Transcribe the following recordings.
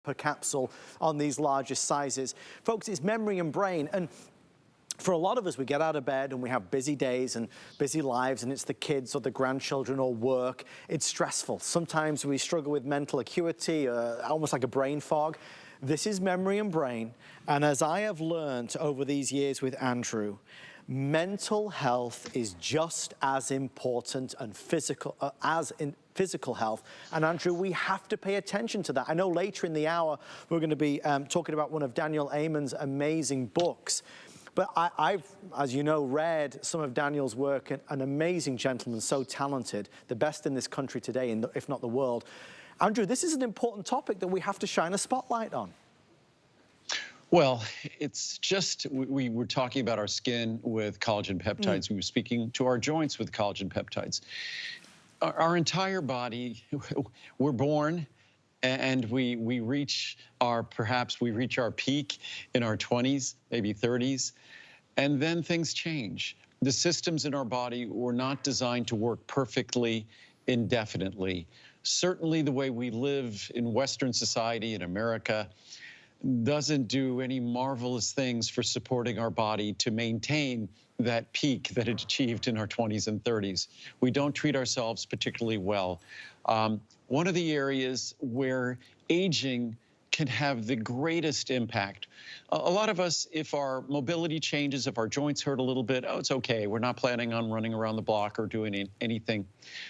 per capsule on these largest sizes. Folks, it's memory and brain. And for a lot of us, we get out of bed and we have busy days and busy lives, and it's the kids or the grandchildren or work. It's stressful. Sometimes we struggle with mental acuity, almost like a brain fog. This is memory and brain. And as I have learned over these years with Andrew, mental health is just as important and physical as in physical health. And Andrew, we have to pay attention to that. I know later in the hour, we're going to be talking about one of Daniel Amen's amazing books. But I've, as you know, read some of Daniel's work, an amazing gentleman, so talented, the best in this country today, if not the world. Andrew, this is an important topic that we have to shine a spotlight on. Well, it's just, we were talking about our skin with collagen peptides. We were speaking to our joints with collagen peptides. Our entire body, we're born and we reach our, perhaps we reach our peak in our 20s, maybe 30s, and then things change. The systems in our body were not designed to work perfectly indefinitely. Certainly the way we live in Western society in America doesn't do any marvelous things for supporting our body to maintain that peak that it achieved in our 20s and 30s. We don't treat ourselves particularly well. One of the areas where aging can have the greatest impact. A lot of us, if our mobility changes, if our joints hurt a little bit, oh, it's okay. We're not planning on running around the block or doing anything.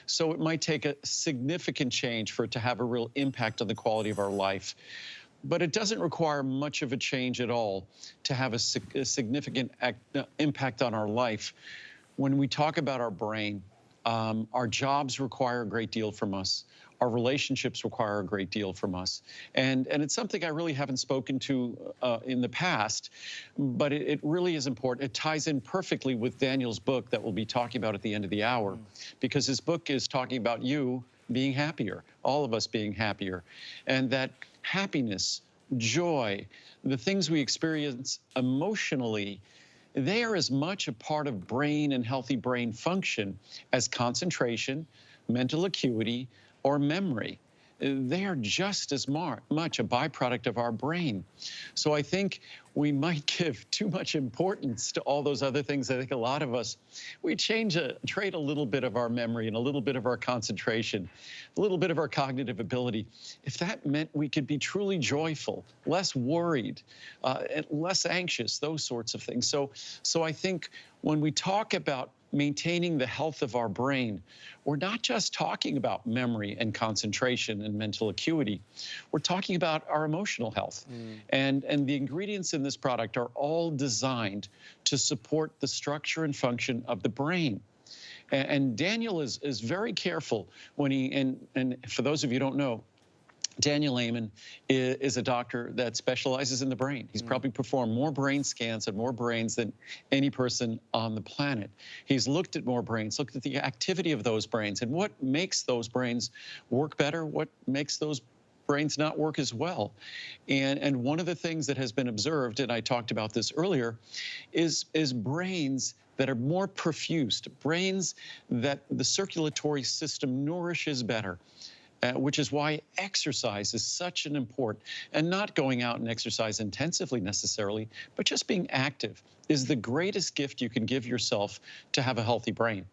So it might take a significant change for it to have a real impact on the quality of our life. But it doesn't require much of a change at all to have a significant impact on our life. When we talk about our brain, our jobs require a great deal from us. Our relationships require a great deal from us. And it's something I really haven't spoken to in the past, but it really is important. It ties in perfectly with Daniel's book that we'll be talking about at the end of the hour, because his book is talking about you being happier, all of us being happier, and that happiness, joy, the things we experience emotionally, they are as much a part of brain and healthy brain function as concentration, mental acuity, or memory. They are just as much a byproduct of our brain. So I think we might give too much importance to all those other things. I think a lot of us, we trade a little bit of our memory and a little bit of our concentration, a little bit of our cognitive ability. If that meant we could be truly joyful, less worried, and less anxious, those sorts of things. So I think when we talk about maintaining the health of our brain, we're not just talking about memory and concentration and mental acuity. We're talking about our emotional health. And the ingredients in this product are all designed to support the structure and function of the brain. And Daniel is very careful when he, and for those of you who don't know, Daniel Amen is a doctor that specializes in the brain. He's probably performed more brain scans and more brains than any person on the planet. He's looked at more brains, looked at the activity of those brains and what makes those brains work better, what makes those brains not work as well. And one of the things that has been observed, and I talked about this earlier, is brains that are more perfused, brains that the circulatory system nourishes better. Which is why exercise is such an important, and not going out and exercise intensively necessarily, but just being active is the greatest gift you can give yourself to have a healthy brain.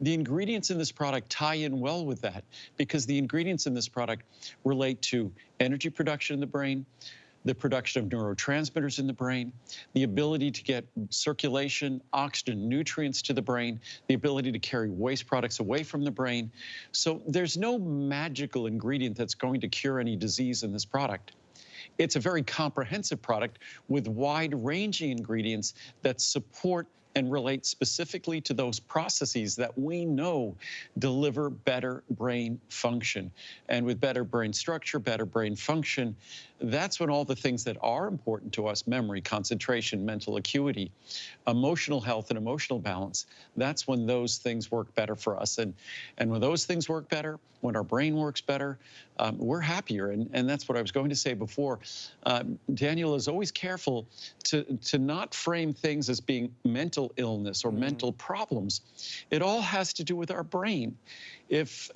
The ingredients in this product tie in well with that, because the ingredients in this product relate to energy production in the brain, the production of neurotransmitters in the brain, the ability to get circulation, oxygen, nutrients to the brain, the ability to carry waste products away from the brain. So there's no magical ingredient that's going to cure any disease in this product. It's a very comprehensive product with wide-ranging ingredients that support and relate specifically to those processes that we know deliver better brain function. And with better brain structure, better brain function, that's when all the things that are important to us, memory, concentration, mental acuity, emotional health and emotional balance, that's when those things work better for us. And when those things work better, when our brain works better, we're happier. And that's what I was going to say before. Daniel is always careful to not frame things as being mental illness or mental problems. It all has to do with our brain. If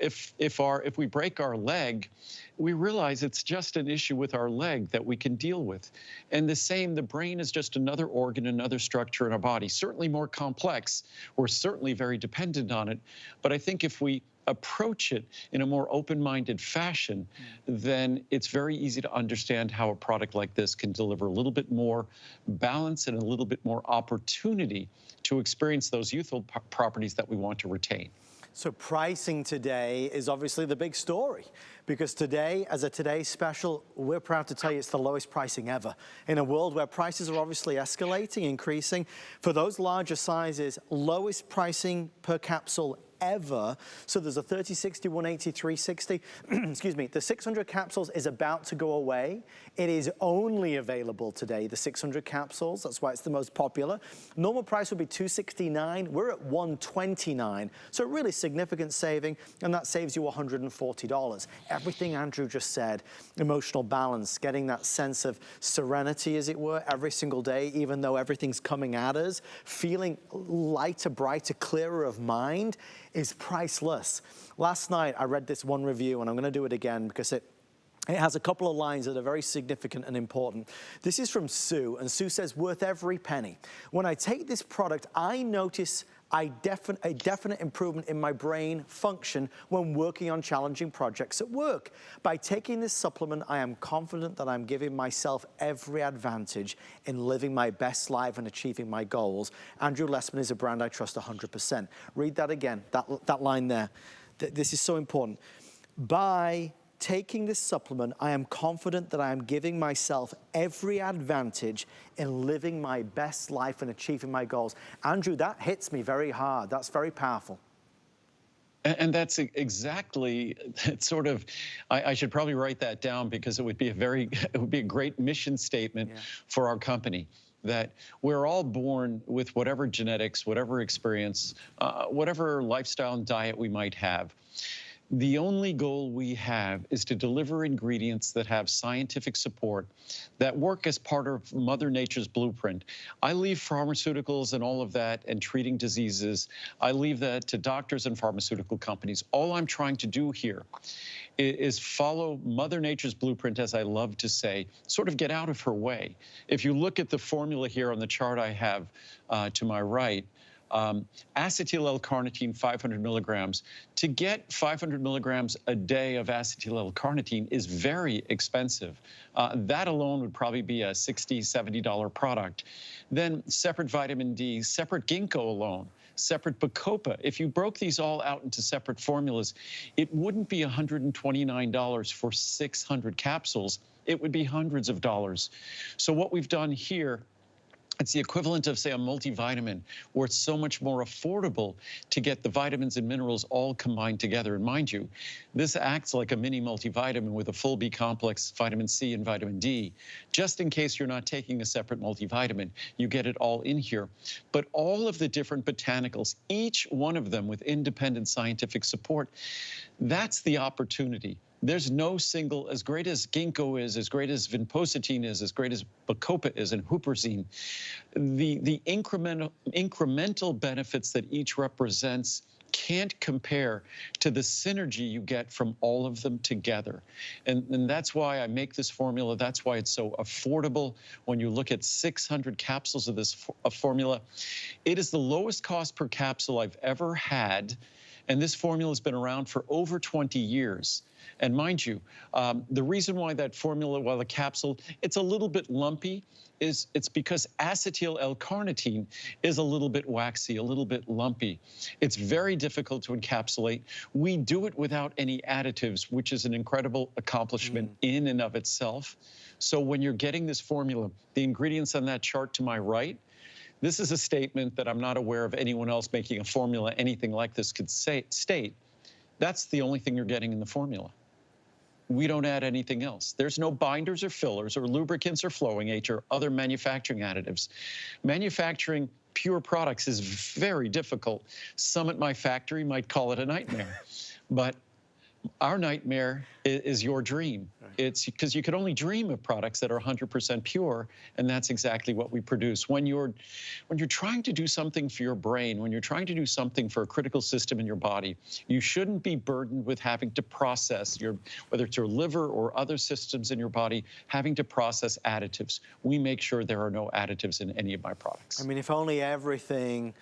we break our leg, we realize it's just an issue with our leg that we can deal with. And the brain is just another organ, another structure in our body, certainly more complex. We're certainly very dependent on it. But I think if we approach it in a more open-minded fashion, then it's very easy to understand how a product like this can deliver a little bit more balance and a little bit more opportunity to experience those youthful properties that we want to retain. So pricing today is obviously the big story, because today, as a Today Special, we're proud to tell you it's the lowest pricing ever. In a world where prices are obviously escalating, increasing, for those larger sizes, lowest pricing per capsule ever. So there's a 30, 60, 180, 360. Excuse me. The 600 capsules is about to go away. It is only available today, the 600 capsules. That's why it's the most popular. Normal price would be $269. We're at $129. So really significant saving, and that saves you $140. Everything Andrew just said, emotional balance, getting that sense of serenity, as it were, every single day, even though everything's coming at us, feeling lighter, brighter, clearer of mind, is priceless. Last night, I read this one review, and I'm going to do it again because it has a couple of lines that are very significant and important. This is from Sue, and Sue says, worth every penny. When I take this product, I notice a definite improvement in my brain function when working on challenging projects at work. By taking this supplement, I am confident that I'm giving myself every advantage in living my best life and achieving my goals. Andrew Lessman is a brand I trust 100%. Read that again, that line there. This is so important. By taking this supplement, I am confident that I am giving myself every advantage in living my best life and achieving my goals. Andrew, that hits me very hard. That's very powerful. And that's exactly, it's sort of, I should probably write that down, because it would be a great mission statement for our company. That we're all born with whatever genetics, whatever experience, whatever lifestyle and diet we might have. The only goal we have is to deliver ingredients that have scientific support, that work as part of Mother Nature's blueprint. I leave pharmaceuticals and all of that and treating diseases. I leave that to doctors and pharmaceutical companies. All I'm trying to do here is follow Mother Nature's blueprint, as I love to say, sort of get out of her way. If you look at the formula here on the chart I have to my right, acetyl L-carnitine 500 milligrams. To get 500 milligrams a day of acetyl L-carnitine is very expensive. That alone would probably be a $60, $70 product. Then separate vitamin D, separate ginkgo alone, separate Bacopa. If you broke these all out into separate formulas, it wouldn't be $129 for 600 capsules. It would be hundreds of dollars. So what we've done here, it's the equivalent of, say, a multivitamin, where it's so much more affordable to get the vitamins and minerals all combined together. And mind you, this acts like a mini multivitamin with a full B complex, vitamin C and vitamin D. Just in case you're not taking a separate multivitamin, you get it all in here. But all of the different botanicals, each one of them with independent scientific support, that's the opportunity. There's no single, as great as ginkgo is, as great as vinpocetine is, as great as Bacopa is, and Huperzine, the incremental benefits that each represents can't compare to the synergy you get from all of them together. And that's why I make this formula. That's why it's so affordable. When you look at 600 capsules of this formula, it is the lowest cost per capsule I've ever had. And this formula has been around for over 20 years. And mind you, the reason why that formula, while the capsule, it's a little bit lumpy, it's because acetyl L-carnitine is a little bit waxy, a little bit lumpy. It's very difficult to encapsulate. We do it without any additives, which is an incredible accomplishment in and of itself. So when you're getting this formula, the ingredients on that chart to my right, this is a statement that I'm not aware of anyone else making a formula anything like this could state. That's the only thing you're getting in the formula. We don't add anything else. There's no binders or fillers or lubricants or flowing aids or other manufacturing additives. Manufacturing pure products is very difficult. Some at my factory might call it a nightmare. But Our nightmare is your dream. It's because you can only dream of products that are 100% pure, and that's exactly what we produce. When you're trying to do something for your brain, when you're trying to do something for a critical system in your body, you shouldn't be burdened with having to process whether it's your liver or other systems in your body, having to process additives. We make sure there are no additives in any of my products. I mean, if only everything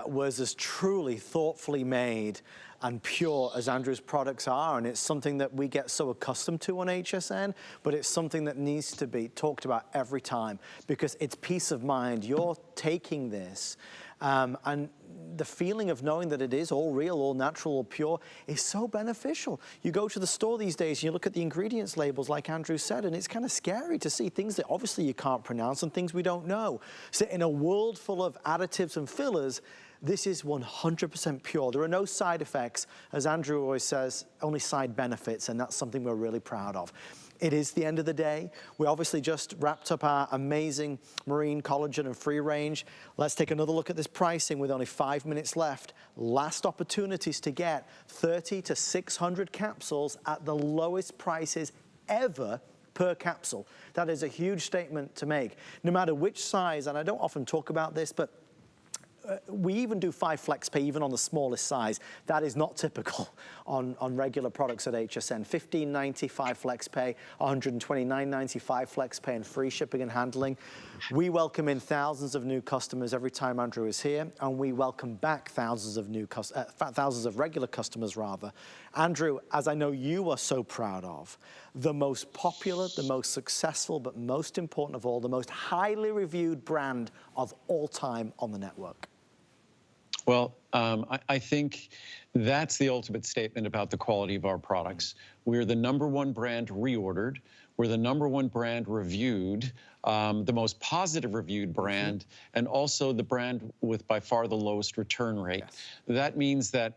was as truly thoughtfully made and pure as Andrew's products are, and it's something that we get so accustomed to on HSN, but it's something that needs to be talked about every time because it's peace of mind. You're taking this and the feeling of knowing that it is all real, all natural, all pure is so beneficial. You go to the store these days and you look at the ingredients labels like Andrew said, and it's kind of scary to see things that obviously you can't pronounce and things we don't know. So in a world full of additives and fillers, this is 100% pure. There are no side effects. As Andrew always says, only side benefits, and that's something we're really proud of. It is the end of the day. We obviously just wrapped up our amazing marine collagen and free range. Let's take another look at this pricing with only 5 minutes left. Last opportunities to get 30 to 600 capsules at the lowest prices ever per capsule. That is a huge statement to make. No matter which size, and I don't often talk about this, but we even do 5 flex pay even on the smallest size. That is not typical on regular products at HSN. $15.90 5 flex pay, $129.90 5 flex pay, and free shipping and handling. We welcome in thousands of new customers every time Andrew is here, and we welcome back thousands of regular customers rather. Andrew, as I know you are so proud of, the most popular, the most successful, but most important of all, the most highly reviewed brand of all time on the network. Well, I think that's the ultimate statement about the quality of our products. We're the #1 brand reordered. We're the #1 brand reviewed, the most positive reviewed brand, and also the brand with by far the lowest return rate. Yes. That means that,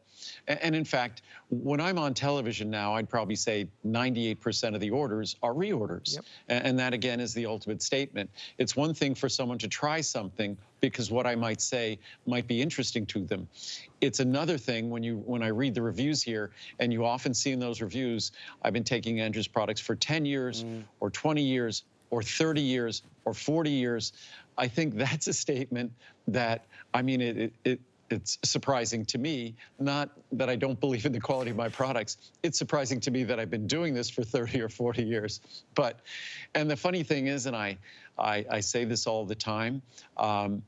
and in fact, when I'm on television now, I'd probably say 98% of the orders are reorders. Yep. And that, again, is the ultimate statement. It's one thing for someone to try something because what I might say might be interesting to them. It's another thing when I read the reviews here, and you often see in those reviews, I've been taking Andrew's products for 10 years or 20 years or 30 years or 40 years. I think that's a statement that, I mean, it's surprising to me, not that I don't believe in the quality of my products. It's surprising to me that I've been doing this for 30 or 40 years. And the funny thing is, and I say this all the time,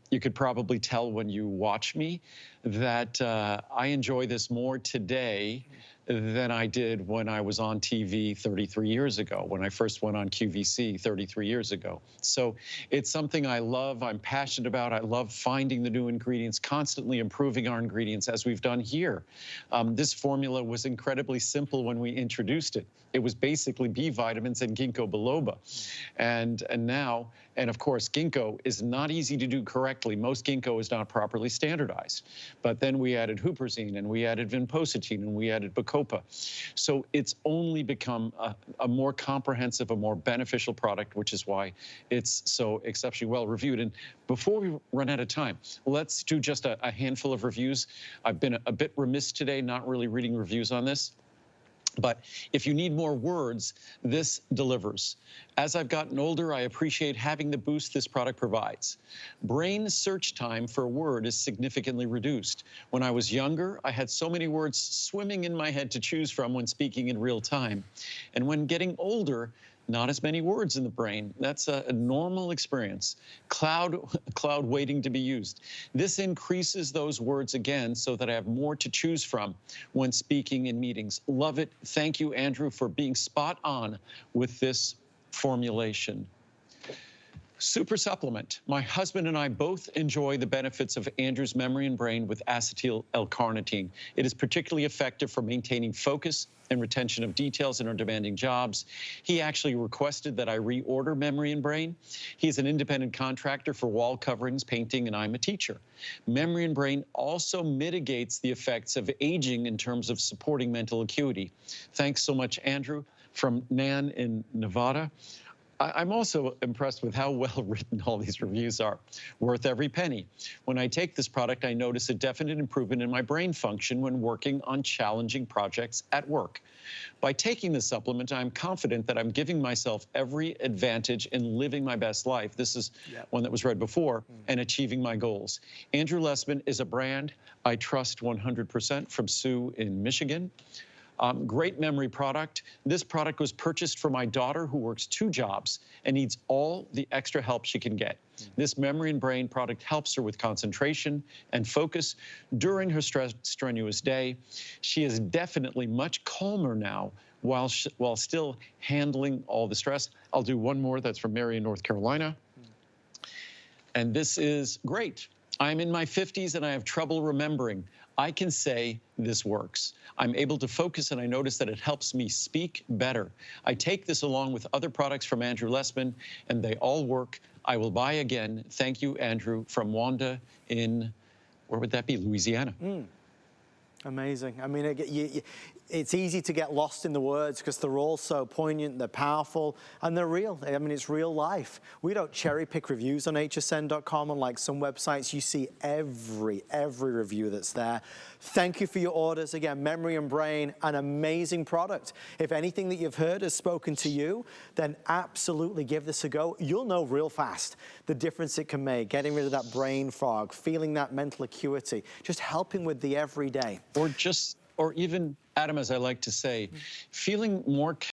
you could probably tell when you watch me that I enjoy this more today than I did when I was on TV 33 years ago, when I first went on QVC 33 years ago. So it's something I love, I'm passionate about. I love finding the new ingredients, constantly improving our ingredients as we've done here. This formula was incredibly simple when we introduced it. It was basically B vitamins and Ginkgo Biloba. And now, and of course, Ginkgo is not easy to do correctly. Most Ginkgo is not properly standardized. But then we added Huperzine, and we added Vinpocetine, and we added Bacopa. So it's only become a more comprehensive, a more beneficial product, which is why it's so exceptionally well reviewed. And before we run out of time, let's do just a handful of reviews. I've been a bit remiss today, not really reading reviews on this. But if you need more words, this delivers. As I've gotten older, I appreciate having the boost this product provides. Brain search time for a word is significantly reduced. When I was younger, I had so many words swimming in my head to choose from when speaking in real time. And when getting older, not as many words in the brain. That's a normal experience. Cloud waiting to be used. This increases those words again so that I have more to choose from when speaking in meetings. Love it. Thank you, Andrew, for being spot on with this formulation. Super supplement. My husband and I both enjoy the benefits of Andrew's Memory and Brain with Acetyl L-carnitine. It is particularly effective for maintaining focus and retention of details in our demanding jobs. He actually requested that I reorder Memory and Brain. He is an independent contractor for wall coverings, painting, and I'm a teacher. Memory and Brain also mitigates the effects of aging in terms of supporting mental acuity. Thanks so much, Andrew, from Nan in Nevada. I'm also impressed with how well written all these reviews are. Worth every penny. When I take this product, I notice a definite improvement in my brain function when working on challenging projects at work. By taking this supplement, I'm confident that I'm giving myself every advantage in living my best life. This is one that was read before, and achieving my goals. Andrew Lessman is a brand I trust 100% from Sue in Michigan. Great memory product. This product was purchased for my daughter who works 2 jobs and needs all the extra help she can get. This Memory and Brain product helps her with concentration and focus during her strenuous day. She is definitely much calmer now while still handling all the stress. I'll do one more that's from Marion, North Carolina. And this is great. I'm in my 50s and I have trouble remembering. I can say this works. I'm able to focus and I notice that it helps me speak better. I take this along with other products from Andrew Lessman and they all work. I will buy again. Thank you, Andrew, from Wanda in, where would that be, Louisiana. Amazing. I mean, it's easy to get lost in the words because they're all so poignant, they're powerful, and they're real. I mean, it's real life. We don't cherry pick reviews on hsn.com, unlike some websites. You see every review that's there. Thank you for your orders. Again, Memory and Brain, an amazing product. If anything that you've heard has spoken to you, then absolutely give this a go. You'll know real fast the difference it can make, getting rid of that brain fog, feeling that mental acuity, just helping with the everyday. Or even, Adam, as I like to say, feeling more